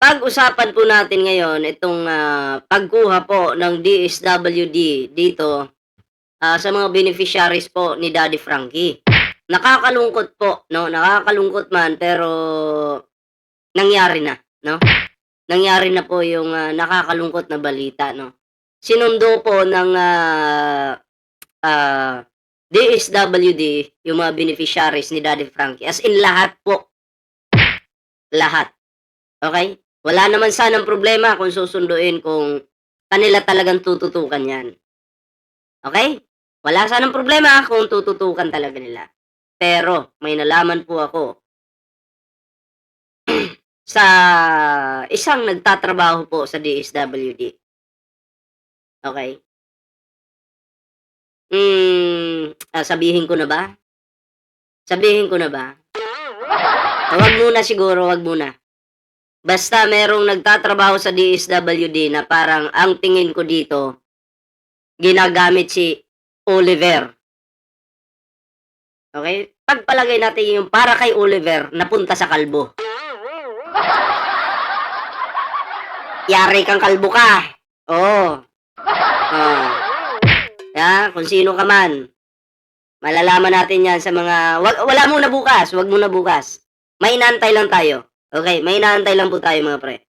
Pag-usapan po natin ngayon itong, pagkuha po ng DSWD dito, sa mga beneficiaries po ni Daddy Frankie. Nakakalungkot po 'no, nakakalungkot man pero nangyari na 'no. Nangyari na po yung, nakakalungkot na balita 'no. Sinundo po ng, DSWD yung mga beneficiaries ni Daddy Frankie, as in lahat po, lahat. Okey? Wala naman sanang problema kung susunduin kung kanila talagang tututukan 'yan, okey? Wala sanang problema kung tututukan talaga nila. Pero may nalaman po ako sa isang nagtatrabaho po sa DSWD, okey? Sabihin ko na ba? Sabihin ko na ba? Wag muna siguro, wag muna. Basta merong nagtatrabaho sa DSWD na parang ang tingin ko dito ginagamit si Oliver, okey? Pagpalagay natin yung para kay Oliver napunta sa kalbo. Yari kang kalbo ka, oo. Oh, kung sino ka man, malalaman natin 'yan sa mga wala muna bukas, wag muna bukas. May inaantay lang tayo, okey? May inaantay lang po tayo mga pre.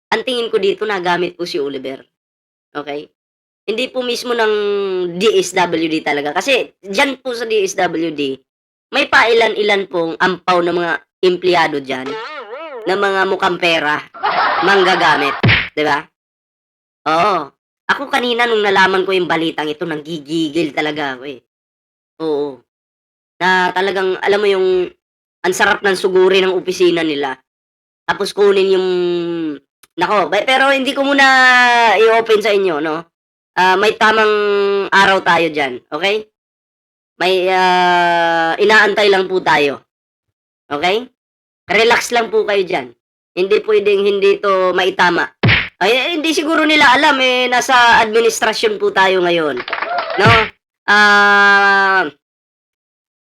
Ang tingin ko dito nagamit po si Oliver, okey? Hindi po mismo ng DSWD talaga kasi diyan po sa DSWD, may pailan-ilan pong ampaw na mga empleyado diyan, na mga mukhang pera, manggagamit, 'di ba? Oo. Ako kanina nung nalaman ko yung balitang ito nanggigigil talaga ako, eh. Oo, na talagang alam mo yung ang sarap ng sugurin ng opisina nila, tapos kunin yung naku, pero hindi ko muna i-open sa inyo 'no. May tamang araw tayo diyan, okey? May, inaantay lang po tayo, okey? Relax lang po kayo diyan. Hindi puwedeng hindi 'to maitama. Ay, hindi siguro nila alam, eh, nasa administrasyon po tayo ngayon, 'no? Ah,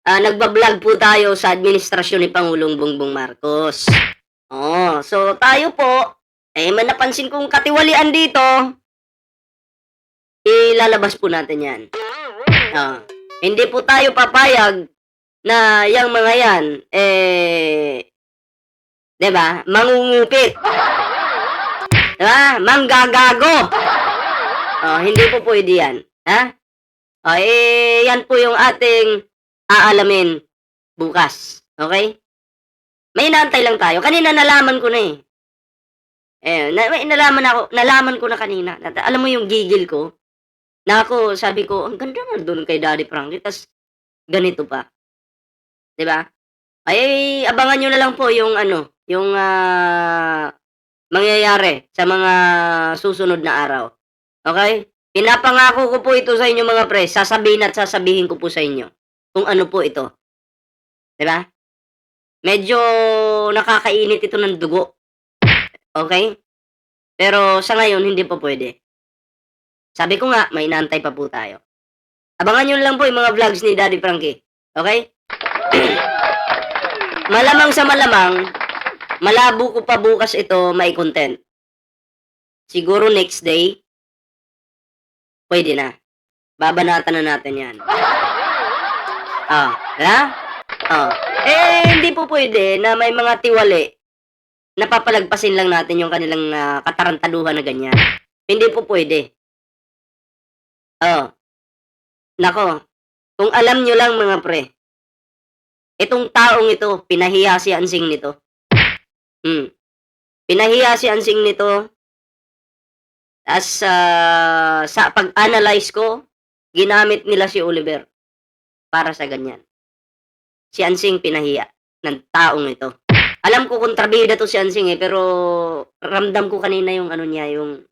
Nagba-vlog po tayo sa administrasyon ni Pangulong Bongbong Marcos. Oo, so tayo po, eh, may napansin kong katiwalian dito, ilalabas po natin 'yan. Oo. Hindi po tayo papayag na yang mga 'yan, eh, 'di ba, mangungupit, 'di ba, manggagago. Oh, hindi po puwede 'yan, ha? Oh, eh, 'yan po yung ating aalamin bukas, okey? May inaantay lang tayo. Kanina nalaman ko na, eh. May nalaman ko na kanina. Alam mo yung gigil ko, na ako sabi ko, "Ang ganda na dun kay Daddy Frankie ta's ganito pa." 'Di ba? Ay, abangan niyo na lang po yung ano, yung, mangyayari sa mga susunod na araw, okey? Pinapangako ko po ito sa inyo mga pre, sasabihin at sasabihin ko po sa inyo kung ano po ito, 'di ba? Medyo nakakainit ito ng dugo, okey? Pero sa ngayon hindi pa puwede. Sabi ko nga, may inaantay pa po tayo. Abangan niyo na lang po yung mga vlogs ni Daddy Frankie, okey? Malamang sa malamang, malabo ko pa bukas ito mai-content. Siguro next day, puwede na. Babanatan na natin 'yan. Oh, 'di ba? Oh. Eh, hindi po puwede na may mga tiwali na papalagpasin lang natin yung kanilang, katarantaduhan na ganyan. Hindi po puwede. Oh, naku, kung alam niyo lang mga pre, itong taong ito, pinahiya si Ansing nito. Hmm, pinahiya si Ansing nito ta's, sa pag-analyze ko, ginamit nila si Oliver para sa ganyan. Si Ansing pinahiya ng taong ito. Alam ko kontrabida 'to si Ansing, eh, pero ramdam ko kanina yung ano niya, yung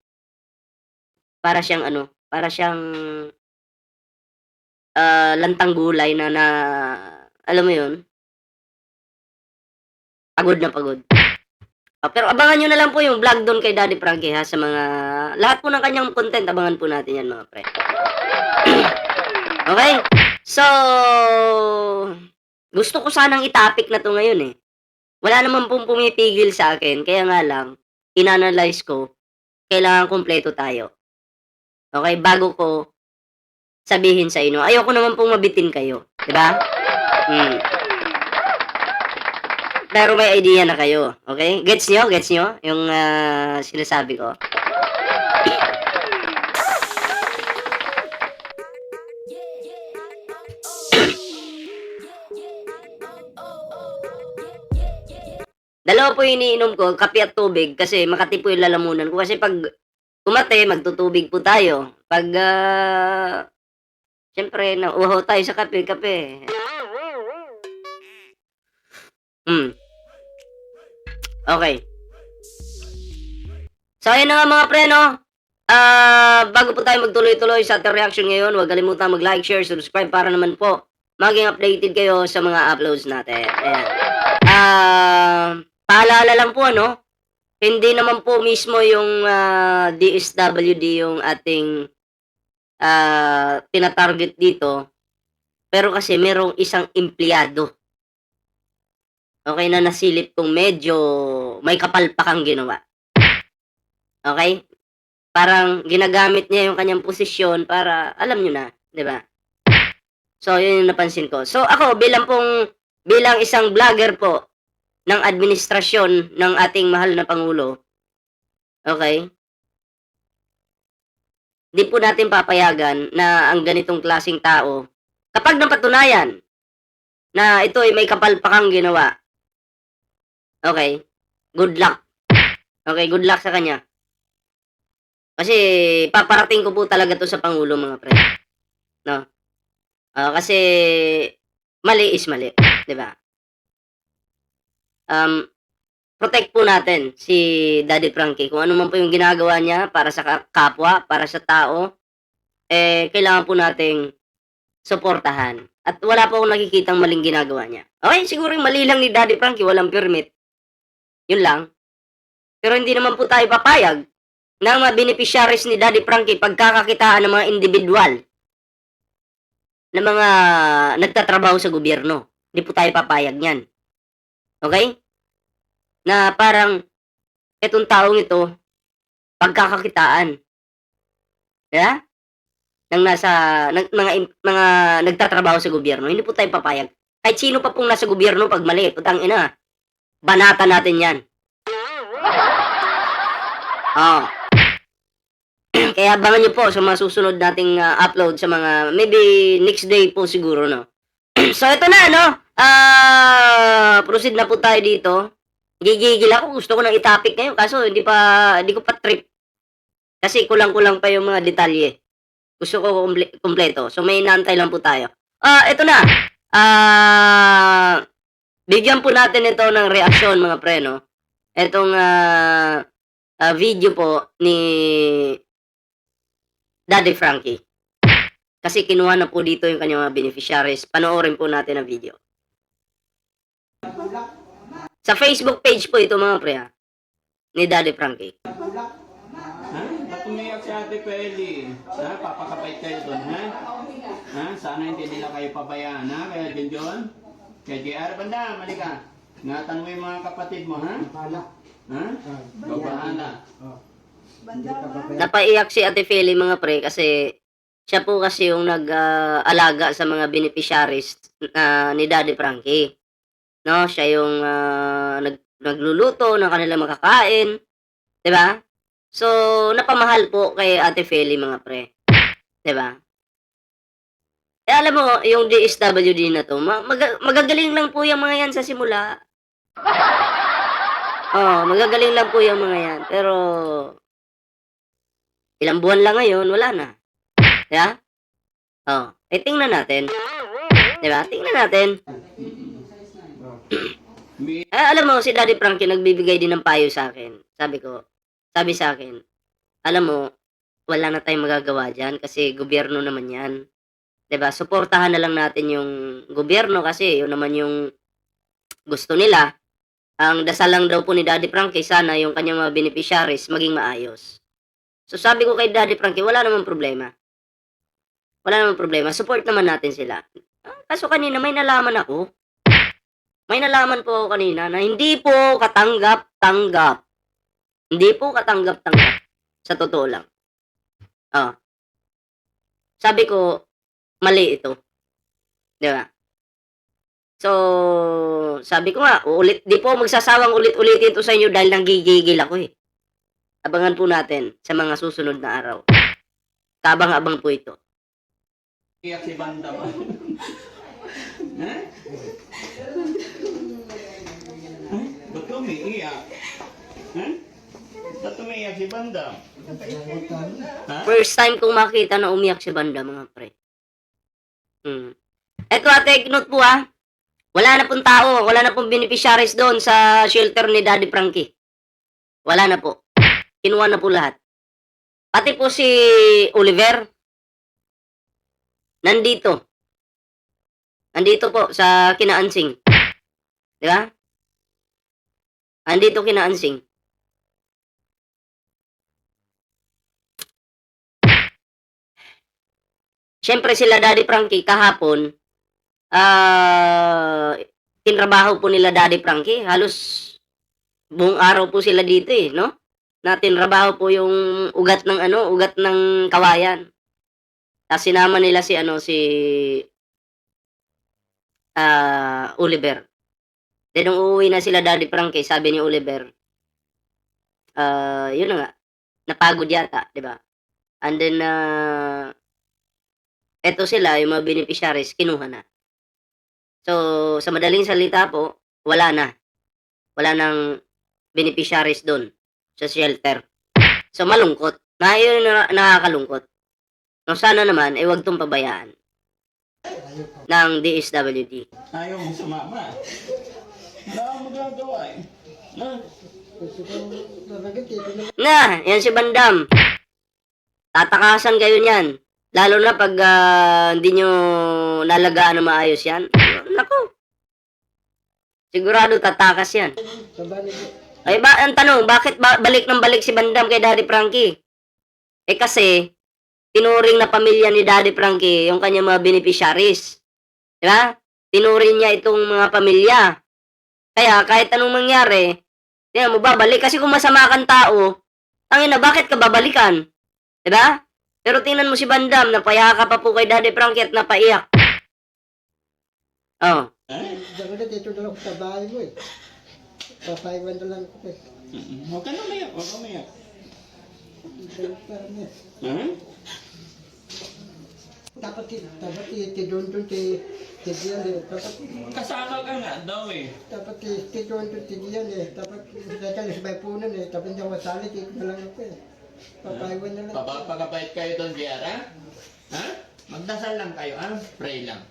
para siyang ano, para siyang, lantang gulay na alam mo yun, pagod na pagod. Pero abangan niyo na lang po yung vlog dun kay Daddy Frankie, ha, sa mga lahat po ng kanyang content abangan po natin 'yan mga pre. Okey? So, gusto ko sanang i-topic na 'to ngayon, eh. Wala naman pong pumipigil sa akin, kaya nga lang, inanalyze ko, kailangan kumpleto tayo. Okay, bago ko sabihin sa inyo. Ayoko naman pong mabitin kayo, 'di ba? Hmm. Pero may idea na kayo, okay? Gets niyo? Gets niyo yung sinasabi ko? Dalawa po yung iniinom ko, kape at tubig kasi makati po yung lalamunan ko. Kasi 'pag umate, magtutubig po tayo. 'Pag, siyempre nauuhaw tayo sa kape, kape. Hmm, okey. So ayun na nga mga pre 'no, bago po tayo magtuloy-tuloy sa ating reaction ngayon, huwag kalimutang mag-like, share, subscribe para naman po maging updated kayo sa mga uploads natin, ayan. Paalala lang po ano, hindi naman po mismo yung, DSWD yung ating, tina-target dito, pero kasi merong isang empleyado, okey, na nasilip kong medyo may kapalpakang ginawa, okey? Parang ginagamit niya yung kanyang posisyon para alam niyo na, 'di ba? So, yun yung napansin ko. So, ako bilang isang vlogger po ng administrasyon ng ating mahal na pangulo, okay? 'Di po natin papayagan na ang ganitong klaseng tao, kapag napatunayan na ito ay may kapalpakang ginawa, okay, good luck. Okay, good luck sa kanya. Kasi paparating ko po talaga 'to sa pangulo mga pre, 'no? Kasi mali is mali, 'di ba? Um, Protect po natin si Daddy Frankie kung ano man po yung ginagawa niya para sa kapwa, para sa tao, kailangan po nating suportahan at wala po akong nakikitang maling ginagawa niya. Okey, siguro yung mali lang ni Daddy Frankie walang permit, yun lang. Pero hindi naman po tayo papayag na ang mga beneficiaries ni Daddy Frankie pagkakakitaan ng mga individual na mga nagtatrabaho sa gobyerno. Hindi po tayo papayag niyan, okey? Na parang itong taong ito pagkakakitaan, 'di ba? Ng nasa mga nagtatrabaho sa gobyerno, hindi po tayo papayag. Kahit sino pa pong nasa gobyerno 'pag mali, putang-ina, banatan natin 'yan. Oo. Kaya abangan niyo po sa mga susunod nating, upload sa mga maybe next day po siguro 'no. So ito na 'no, proceed na po tayo dito. Gigigil ako, gusto ko ng i-topic ngayon kaso hindi ko pa trip. Kasi kulang-kulang pa yung mga detalye. Gusto ko kumpleto. So may inaantay lang po tayo. Ito na. Ah, Bigyan po natin ito ng reaksyon mga pre, no? Itong video po ni Daddy Frankie. Kasi kinuha na po dito yung kanyang mga beneficiaries. Panoorin po natin ang video. Sa Facebook page po ito mga pre, ni Daddy Frankie. Ha? Ba't umiyak si Ate Peli? Ha? Papakapait kayo doon, ha? Ha? Sana hindi nila kayo pabayaan, ha? Kaya John? Kaya JR, banda, malika. Ingatan mo yung mga kapatid mo, ha? Ha? Ikaw bahala. Napaiyak si Ate Feli mga pre kasi siya po kasi yung nag-alaga sa mga beneficiaries ni Daddy Frankie. No, siya yung nagluluto ng kanilang makakain, 'di ba? So, napamahal po kay Ate Feli mga pre, 'di ba? Alam mo yung DSWD na 'to, magagaling lang po yung mga yan sa simula. Magagaling lang po yung mga yan, pero ilang buwan lang ngayon, wala na. 'Di ba? Tingnan natin. 'Di ba? Tingnan natin. Alam mo si Daddy Frankie nagbibigay din ng payo sa akin. Sabi sa akin, "Alam mo, wala na tayong magagawa diyan kasi gobyerno naman 'yan." 'Di ba? Suportahan na lang natin yung gobyerno kasi yun naman yung gusto nila. Ang dasal lang daw po ni Daddy Frankie sana yung kanyang mga beneficiaries maging maayos. So sabi ko kay Daddy Frankie, wala namang problema. Wala namang problema, support naman natin sila. Kaso kanina may nalaman ako. May nalaman po ako kanina na hindi po katanggap-tanggap. Hindi po katanggap-tanggap. Sa totoo lang. Oh. Sabi ko, mali ito. Di ba? So, sabi ko nga, di po magsasawang ulit-ulitin ito sa inyo dahil nanggigigil ako eh. Abangan po natin sa mga susunod na araw. Kabang-abang po ito. Iyak si Banda ba? Ha? Ay, ba't umiiyak? Ha? Ba't umiiyak si Banda? Ha? First time kong makita na umiyak si Banda, mga pre. Eto, take note po ha. Wala na pong tao, wala na pong beneficiaries doon sa shelter ni Daddy Frankie. Wala na po. Kinuha na po lahat. Pati po si Oliver. Nandito. Nandito po sa Kinaansing. Di ba? Nandito Kinaansing. Siyempre sila Daddy Frankie kahapon, tinrabaho po nila Daddy Frankie. Halos buong araw po sila dito eh, no? Na tinrabaho po yung ugat ng kawayan. Tapos sinama nila si Oliver. Then nung uuwi na sila Daddy Frankie, sabi ni Oliver, yun na nga, napagod yata, di ba? And then, eto sila, yung mga beneficiaries, kinuha na. So, sa madaling salita po, wala na. Wala nang beneficiaries doon sa shelter. So, malungkot. Yun nakakalungkot. No, sana naman, wag tong pabayaan ng DSWD. Ayaw mo sumama. Wala akong magagawa eh. Na, yan si Bandam. Tatakasan kayo niyan. Lalo na pag hindi nyo nalagaan na maayos yan. Naku. Sigurado tatakas yan. Ay ang tanong, bakit balik ng balik si Bandam kay Daddy Frankie? Kasi, tinuring na pamilya ni Daddy Frankie yung kanyang mga beneficiaries. Diba? Tinuring niya itong mga pamilya. Kaya, kahit anong mangyari, tingnan mo, babalik. Kasi kung masama kang tao, tangina, bakit ka babalikan? Diba? Pero tingnan mo si Bandam, napayaka pa po kay Daddy Frankie at napaiyak. Oh. Diyan na dito na lang sa bahay mo eh. Papaywan na lang ko eh. Huwag ka na umiyak. Huwag ka umiyak. Ha? Dapat tidondon tigiyan eh. Kasama ka nga daw eh. Dapat tidondon tigiyan eh. Dapat nagalis may punan eh. Dapat hindi masali, dito na lang ako eh. Papaywan na lang. Pagkabait kayo doon, Giara? Ha? Magdasal lang kayo, ha? Pray lang.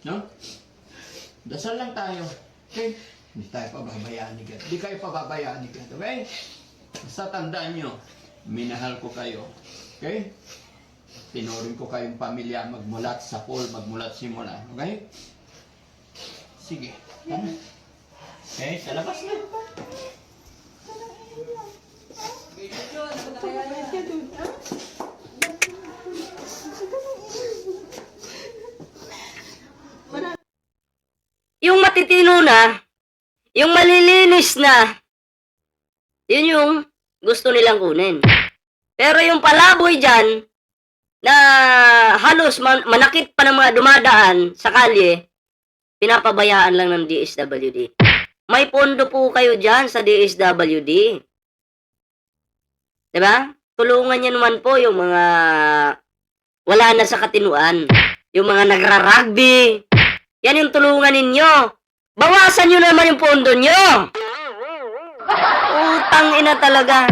No? Dasal lang tayo. Okay? Hindi tayo pababayaan ni God. Hindi kayo pababayaan ni God. Okay? Basta tandaan nyo, minahal ko kayo. Okay? Tinuring ko kayong pamilya magmulat sa pool, magmulat simula. Okay? Sige. Tama. Okay, sa labas na. Yung matitino na, yung malilinis na, yun yung gusto nilang kunin. Pero yung palaboy dyan, na halos manakit pa ng mga dumadaan sa kalye, pinapabayaan lang ng DSWD. May pondo po kayo dyan sa DSWD. Diba? Tulungan niya naman po yung mga wala na sa katinuan. Yung mga nagra-rugby. Yan yung tulungan ninyo. Bawasan nyo naman yung pondo nyo. Utang ina talaga.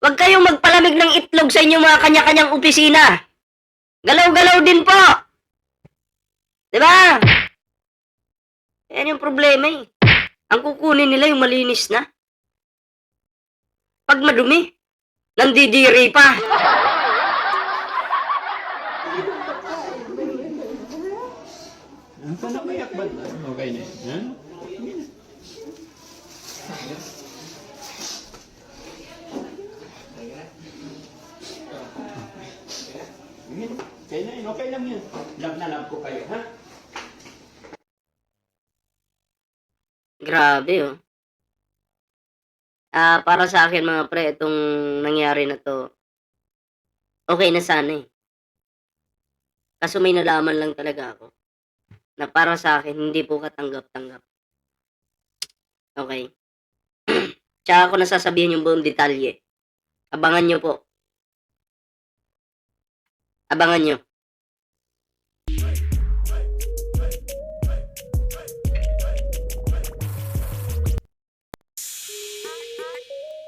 Huwag kayong magpalamig ng itlog sa inyong mga kanya-kanyang opisina. Galaw-galaw din po. Diba? Yan yung problema eh. Ang kukunin nila yung malinis na. Pag madumi, nandidiri pa. Ang panabayak ba? Okay na. Ha? Okay na yun. Okay lang yan. Love na love ko kayo, ha? Grabe, oh. Para sa akin mga pre, itong nangyari na 'to, okey na sana, eh. Kaso may nalaman lang talaga ako, na para sa akin hindi po katanggap-tanggap, okey? Tsaka ko na sasabihin yung buong detalye. Abangan niyo po, abangan niyo.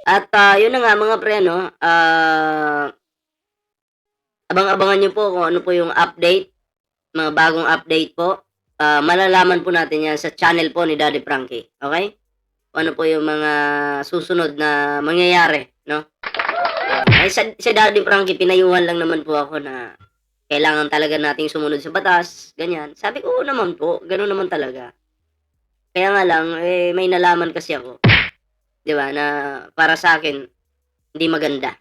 At, yun na nga mga pre ano, abang-abangan niyo po kung ano po yung update, mga bagong update po. Malalaman po natin 'yan sa channel po ni Daddy Frankie, okey? Kung ano po yung mga susunod na mangyayari 'no. Si Daddy Frankie pinayuhan lang naman po ako na kailangan talaga nating sumunod sa batas, ganyan. Sabi ko, "Oo naman po, gano'n naman talaga." Kaya nga lang, eh, may nalaman kasi ako, 'di ba, na para sa akin hindi maganda.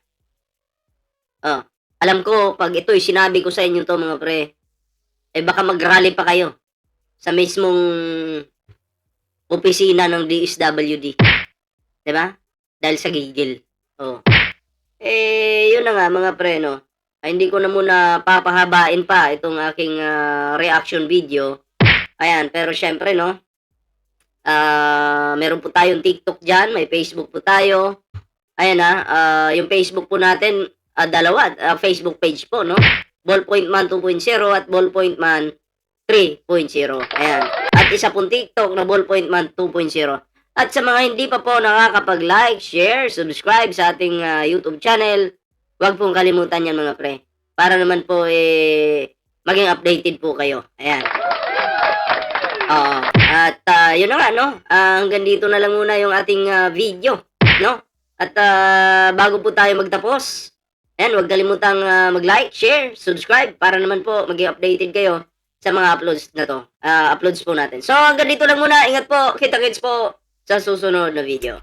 Oh, alam ko 'pag ito'y sinabi ko sa inyo 'to mga pre, eh, baka mag-rally pa kayo sa mismong opisina ng DSWD, 'di ba? Dahil sa gigil, oh. Eh, yun na nga mga pre 'no, hindi ko na muna papahabain pa itong aking, reaction video. Ayan, pero siyempre 'no, meron po tayong TikTok diyan, may Facebook po tayo. Ayan, yung Facebook po natin, dalawa, Facebook page po 'no, Ballpoint Man 2.0 at Ballpoint Man 3.0, ayan. At isa pong TikTok na Ballpoint Man 2.0. At sa mga hindi pa po nakakapag-like, share, subscribe sa ating, YouTube channel, huwag pong kalimutan 'yan mga pre. Para naman po, eh, maging updated po kayo, ayan. Oo, at, yun na nga 'no, hanggang dito na lang muna yung ating, video 'no. At, bago po tayo magtapos, ayan, huwag kalimutang, mag-like, share, subscribe para naman po maging updated kayo sa mga uploads na 'to, uploads po natin. So hanggang dito lang muna, ingat po, kita-kits po sa susunod na video.